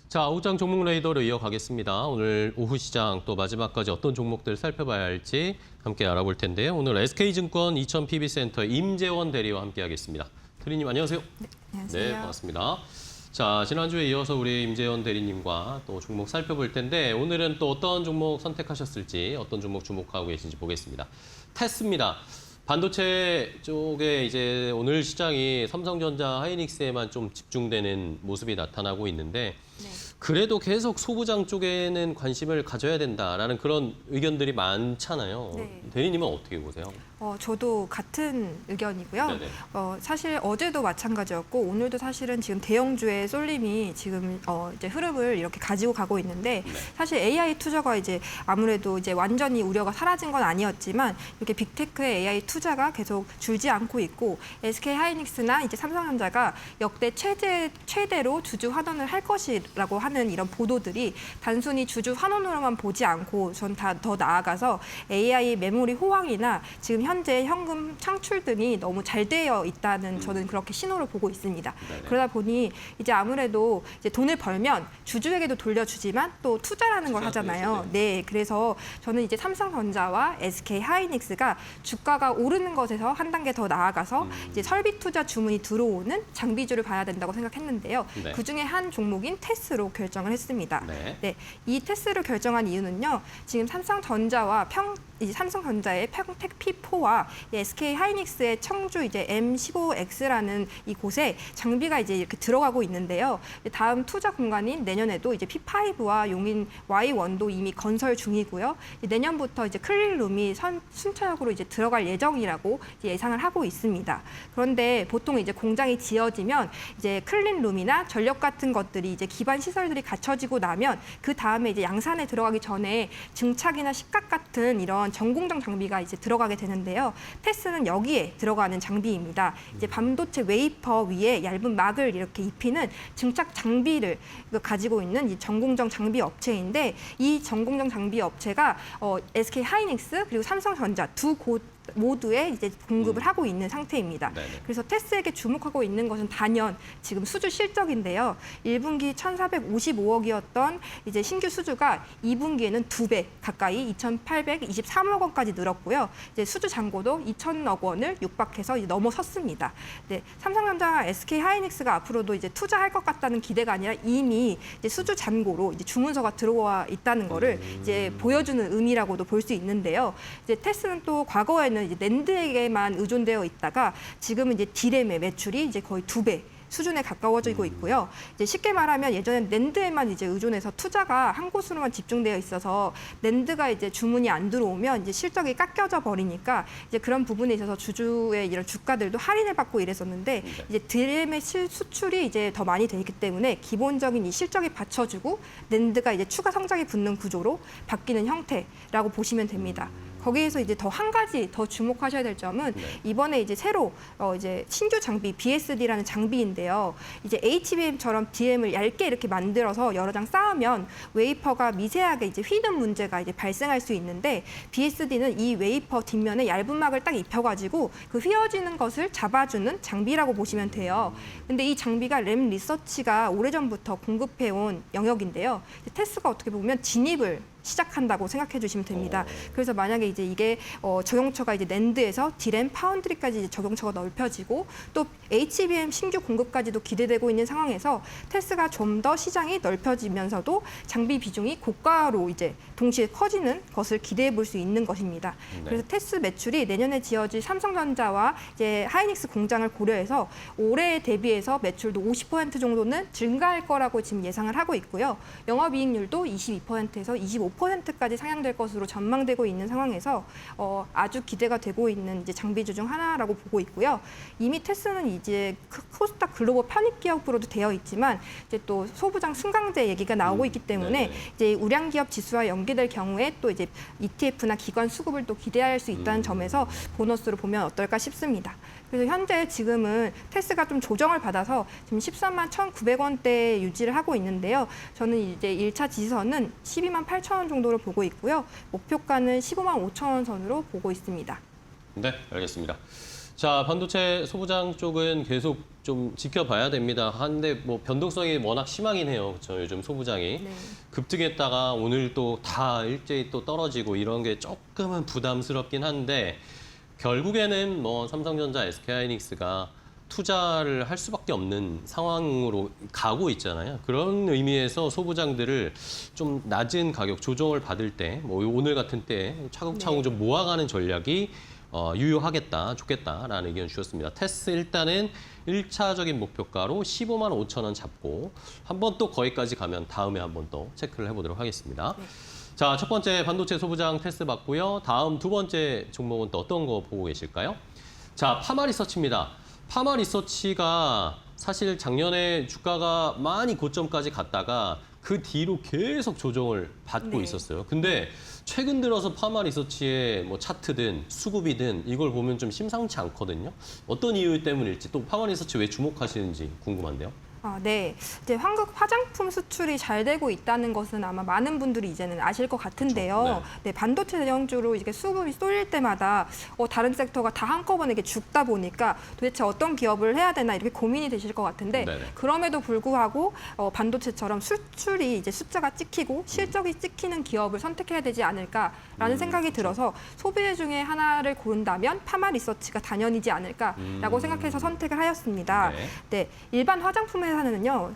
자, 오후장 종목 레이더로 이어가겠습니다. 오늘 오후 시장 또 마지막까지 어떤 종목들 살펴봐야 할지 함께 알아볼 텐데요. 오늘 SK증권 2000 PB센터 임재원 대리와 함께하겠습니다. 대리님 안녕하세요. 네, 안녕하세요. 네, 반갑습니다. 자, 지난주에 이어서 우리 임재원 대리님과 또 종목 살펴볼 텐데 오늘은 또 어떤 종목 선택하셨을지 어떤 종목 주목하고 계신지 보겠습니다. 테스입니다. 반도체 쪽에 이제 오늘 시장이 삼성전자, 하이닉스에만 좀 집중되는 모습이 나타나고 있는데 그래도 계속 소부장 쪽에는 관심을 가져야 된다라는 그런 의견들이 많잖아요. 네. 대리님은 어떻게 보세요? 저도 같은 의견이고요. 네네. 사실 어제도 마찬가지였고 오늘도 사실은 지금 대형주의 쏠림이 지금 이제 흐름을 이렇게 가지고 가고 있는데 사실 AI 투자가 이제 아무래도 이제 완전히 우려가 사라진 건 아니었지만 이렇게 빅테크의 AI 투자가 계속 줄지 않고 있고 SK 하이닉스나 이제 삼성전자가 역대 최대로 주주 환원을 할 것이라고 하는 이런 보도들이 단순히 주주 환원으로만 보지 않고 전 더 나아가서 AI 메모리 호황이나 지금 현재 현금 창출 등이 너무 잘 되어 있다는 저는 그렇게 신호를 보고 있습니다. 네네. 그러다 보니 이제 아무래도 이제 돈을 벌면 주주에게도 돌려주지만 또 투자라는 걸 투자도 하잖아요. 해야죠. 네, 그래서 저는 이제 삼성전자와 SK 하이닉스가 주가가 오르는 것에서 한 단계 더 나아가서 이제 설비 투자 주문이 들어오는 장비주를 봐야 된다고 생각했는데요. 네. 그 중에 한 종목인 테스로 결정을 했습니다. 네. 네, 이 테스를 결정한 이유는요. 지금 삼성전자와 이제 삼성전자의 평택 P4와 SK 하이닉스의 청주 이제 M15X라는 이곳에 장비가 이제 이렇게 들어가고 있는데요. 다음 투자 공간인 내년에도 이제 P5와 용인 Y1도 이미 건설 중이고요. 내년부터 이제 클린룸이 순차적으로 이제 들어갈 예정이라고 이제 예상을 하고 있습니다. 그런데 보통 이제 공장이 지어지면 이제 클린룸이나 전력 같은 것들이 이제 기반 시설들이 갖춰지고 나면 그 다음에 이제 양산에 들어가기 전에 증착이나 식각 같은 이런 전공정 장비가 이제 들어가게 되는데요. 테스는 여기에 들어가는 장비입니다. 이제 반도체 웨이퍼 위에 얇은 막을 이렇게 입히는 증착 장비를 가지고 있는 이 전공정 장비 업체인데 이 전공정 장비 업체가 SK 하이닉스 그리고 삼성전자 두 곳 모두에 이제 공급을 하고 있는 상태입니다. 네네. 그래서 테스에게 주목하고 있는 것은 단연 지금 수주 실적인데요. 1분기 1,455억이었던 이제 신규 수주가 2분기에는 2배 가까이 2,823억 원까지 늘었고요. 이제 수주 잔고도 2,000억 원을 육박해서 이제 넘어섰습니다. 네, 삼성전자, SK 하이닉스가 앞으로도 이제 투자할 것 같다는 기대가 아니라 이미 이제 수주 잔고로 이제 주문서가 들어와 있다는 거를 이제 보여주는 의미라고도 볼 수 있는데요. 이제 테스는 또 과거에는 이제 낸드에게만 의존되어 있다가 지금은 이제 디램의 매출이 이제 거의 2배 수준에 가까워지고 있고요. 이제 쉽게 말하면 예전엔 낸드에만 이제 의존해서 투자가 한 곳으로만 집중되어 있어서 낸드가 이제 주문이 안 들어오면 이제 실적이 깎여져 버리니까 이제 그런 부분에 있어서 주주의 이런 주가들도 할인을 받고 이랬었는데 이제 디램의 수출이 이제 더 많이 되기 때문에 기본적인 이 실적이 받쳐주고 낸드가 이제 추가 성장이 붙는 구조로 바뀌는 형태라고 보시면 됩니다. 거기에서 이제 더 한 가지 더 주목하셔야 될 점은 이번에 이제 새로 이제 신규 장비 BSD라는 장비인데요. 이제 HBM처럼 DM을 얇게 이렇게 만들어서 여러 장 쌓으면 웨이퍼가 미세하게 이제 휘는 문제가 이제 발생할 수 있는데 BSD는 이 웨이퍼 뒷면에 얇은 막을 딱 입혀가지고 그 휘어지는 것을 잡아주는 장비라고 보시면 돼요. 근데 이 장비가 램 리서치가 오래전부터 공급해온 영역인데요. 테스가 어떻게 보면 진입을 시작한다고 생각해 주시면 됩니다. 그래서 만약에 이제 이게 적용처가 이제 낸드에서 디램, 파운드리까지 이제 적용처가 넓혀지고 또 HBM 신규 공급까지도 기대되고 있는 상황에서 테스가 좀 더 시장이 넓혀지면서도 장비 비중이 고가로 이제 동시에 커지는 것을 기대해 볼 수 있는 것입니다. 그래서 테스 매출이 내년에 지어질 삼성전자와 이제 하이닉스 공장을 고려해서 올해 대비해서 매출도 50% 정도는 증가할 거라고 지금 예상을 하고 있고요. 영업이익률도 22%에서 25%까지 상향될 것으로 전망되고 있는 상황에서 아주 기대가 되고 있는 이제 장비주 중 하나라고 보고 있고요. 이미 테스는 이제 코스닥 글로벌 편입 기업으로도 되어 있지만 이제 또 소부장 승강제 얘기가 나오고 있기 때문에 이제 우량 기업 지수와 연계될 경우에 또 이제 ETF나 기관 수급을 또 기대할 수 있다는 점에서 보너스로 보면 어떨까 싶습니다. 그래서 현재 지금은 테스가 좀 조정을 받아서 지금 13만 1,900원대 유지를 하고 있는데요. 저는 이제 1차 지지선은 12만 8천 원 정도로 보고 있고요. 목표가는 15만 5천 원 선으로 보고 있습니다. 네, 알겠습니다. 자, 반도체 소부장 쪽은 계속 좀 지켜봐야 됩니다. 한데 뭐 변동성이 워낙 심하긴 해요. 그렇죠? 요즘 소부장이 네. 급등했다가 오늘 또 다 일제히 또 떨어지고 이런 게 조금은 부담스럽긴 한데 결국에는 뭐 삼성전자, SK하이닉스가 투자를 할 수밖에 없는 상황으로 가고 있잖아요. 그런 의미에서 소부장들을 좀 낮은 가격 조정을 받을 때, 뭐 오늘 같은 때 차곡차곡 좀 모아가는 전략이 유효하겠다, 좋겠다라는 의견 주셨습니다. 테스 일단은 1차적인 목표가로 15만 5천 원 잡고 한번 또 거기까지 가면 다음에 한번 또 체크를 해보도록 하겠습니다. 네. 자, 첫 번째 반도체 소부장 테스트 봤고요. 다음 두 번째 종목은 또 어떤 거 보고 계실까요? 자, 파마리서치입니다. 파마리서치가 사실 작년에 주가가 많이 고점까지 갔다가 그 뒤로 계속 조정을 받고 네. 있었어요. 근데 최근 들어서 파마리서치의 뭐 차트든 수급이든 이걸 보면 좀 심상치 않거든요. 어떤 이유 때문일지 또 파마리서치 왜 주목하시는지 궁금한데요. 네. 이제 한국 화장품 수출이 잘 되고 있다는 것은 아마 많은 분들이 이제는 아실 것 같은데요. 그렇죠. 네, 반도체 대형주로 이렇게 수급이 쏠릴 때마다 다른 섹터가 다 한꺼번에 이렇게 죽다 보니까 도대체 어떤 기업을 해야 되나 이렇게 고민이 되실 것 같은데 네네. 그럼에도 불구하고 반도체처럼 수출이 이제 숫자가 찍히고 실적이 찍히는 기업을 선택해야 되지 않을까라는 생각이 들어서 소비재 중에 하나를 고른다면 파마리서치가 단연이지 않을까라고 생각해서 선택을 하였습니다. 네. 네, 일반 화장품회사는요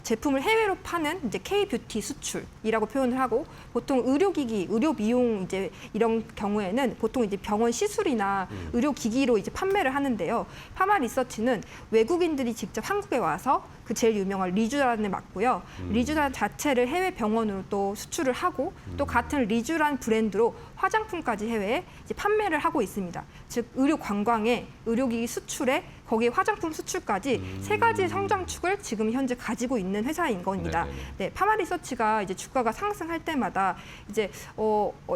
제품을 해외로 파는 이제 K-뷰티 수출이라고 표현을 하고 보통 의료기기, 의료미용 이제 이런 경우에는 보통 이제 병원 시술이나 의료기기로 이제 판매를 하는데요. 파마리서치는 외국인들이 직접 한국에 와서 그 제일 유명한 리쥬란을 맡고요. 리쥬란 자체를 해외 병원으로 또 수출을 하고 또 같은 리쥬란 브랜드로 화장품까지 해외에 이제 판매를 하고 있습니다. 즉 의료 관광에 의료기기 수출에 거기에 화장품 수출까지 세 가지 성장축을 지금 현재 가지고 있는 회사인 겁니다. 네네네. 네, 파마리서치가 이제 주가가 상승할 때마다 이제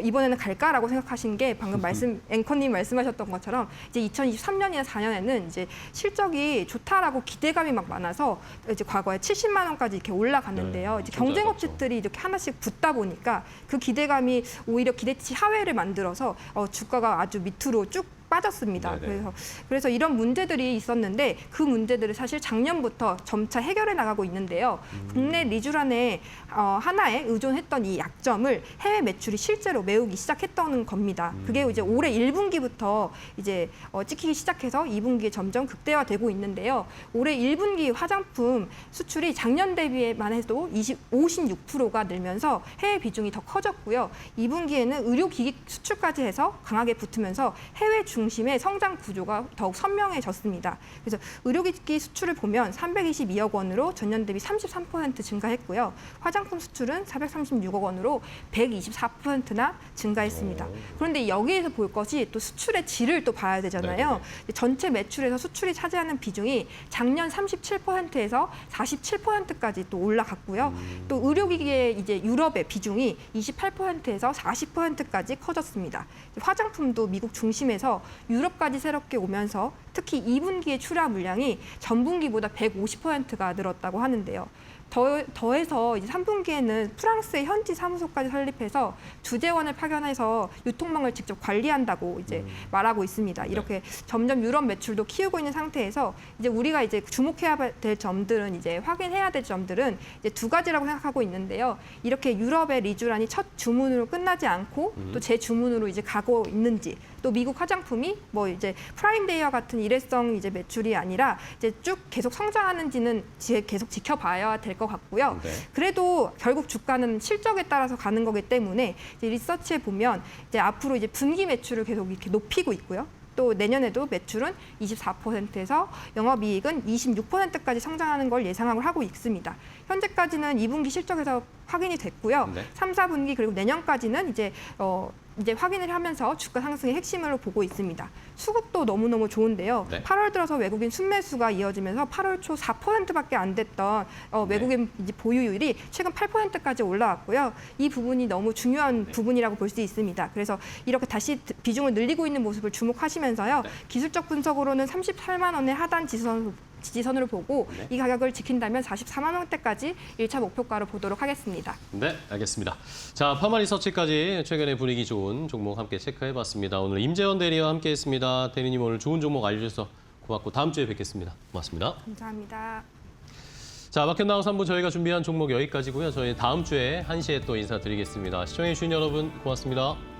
이번에는 갈까라고 생각하신 게 방금 앵커님 말씀하셨던 것처럼 이제 2023년이나 4년에는 이제 실적이 좋다라고 기대감이 막 많아서 이제 과거에 70만 원까지 이렇게 올라갔는데요. 네, 이제 진짜 경쟁업체들이 이렇게 하나씩 붙다 보니까 그 기대감이 오히려 기대치 하회를 만들어서 주가가 아주 밑으로 쭉 빠졌습니다. 네네. 그래서 이런 문제들이 있었는데 그 문제들을 사실 작년부터 점차 해결해 나가고 있는데요. 국내 리쥬란의 하나에 의존했던 이 약점을 해외 매출이 실제로 메우기 시작했던 겁니다. 그게 이제 올해 1분기부터 이제 찍히기 시작해서 2분기에 점점 극대화되고 있는데요. 올해 1분기 화장품 수출이 작년 대비에만 해도 56%가 늘면서 해외 비중이 더 커졌고요. 2분기에는 의료기기 수출까지 해서 강하게 붙으면서 해외 중심의 성장 구조가 더욱 선명해졌습니다. 그래서 의료기기 수출을 보면 322억 원으로 전년 대비 33% 증가했고요. 화장품 수출은 436억 원으로 124%나 증가했습니다. 그런데 여기에서 볼 것이 또 수출의 질을 또 봐야 되잖아요. 네네. 전체 매출에서 수출이 차지하는 비중이 작년 37%에서 47%까지 또 올라갔고요. 또 의료기기의 이제 유럽의 비중이 28%에서 40%까지 커졌습니다. 화장품도 미국 중심에서 유럽까지 새롭게 오면서 특히 2분기의 출하 물량이 전분기보다 150%가 늘었다고 하는데요. 더해서 이제 3분기에는 프랑스의 현지 사무소까지 설립해서 주재원을 파견해서 유통망을 직접 관리한다고 이제 말하고 있습니다. 이렇게 점점 유럽 매출도 키우고 있는 상태에서 이제 우리가 이제 주목해야 될 점들은 이제 확인해야 될 점들은 이제 두 가지라고 생각하고 있는데요. 이렇게 유럽의 리쥬란이 첫 주문으로 끝나지 않고 또 재주문으로 이제 가고 있는지 또 미국 화장품이 뭐 이제 프라임데이와 같은 일회성 이제 매출이 아니라 이제 쭉 계속 성장하는지는 계속 지켜봐야 될 것 같고요. 네. 그래도 결국 주가는 실적에 따라서 가는 거기 때문에 이제 리서치에 보면 이제 앞으로 이제 분기 매출을 계속 이렇게 높이고 있고요. 또 내년에도 매출은 24%에서 영업이익은 26%까지 성장하는 걸 예상을 하고 있습니다. 현재까지는 2분기 실적에서 확인이 됐고요. 네. 3, 4분기 그리고 내년까지는 이제 확인을 하면서 주가 상승의 핵심으로 보고 있습니다. 수급도 너무너무 좋은데요. 네. 8월 들어서 외국인 순매수가 이어지면서 8월 초 4%밖에 안 됐던 외국인 이제 보유율이 최근 8%까지 올라왔고요. 이 부분이 너무 중요한 부분이라고 볼 수 있습니다. 그래서 이렇게 다시 비중을 늘리고 있는 모습을 주목하시면서요. 기술적 분석으로는 38만 원의 하단 지지선으로 보고 이 가격을 지킨다면 44만 원대까지 1차 목표가로 보도록 하겠습니다. 네, 알겠습니다. 자, 파마리서치까지 최근에 분위기 좋은 종목 함께 체크해봤습니다. 오늘 임재원 대리와 함께했습니다. 대리님 오늘 좋은 종목 알려주셔서 고맙고 다음 주에 뵙겠습니다. 고맙습니다. 감사합니다. 자, 마켓나우 3부 저희가 준비한 종목 여기까지고요. 저희 다음 주에 1시에 또 인사드리겠습니다. 시청해주신 여러분 고맙습니다.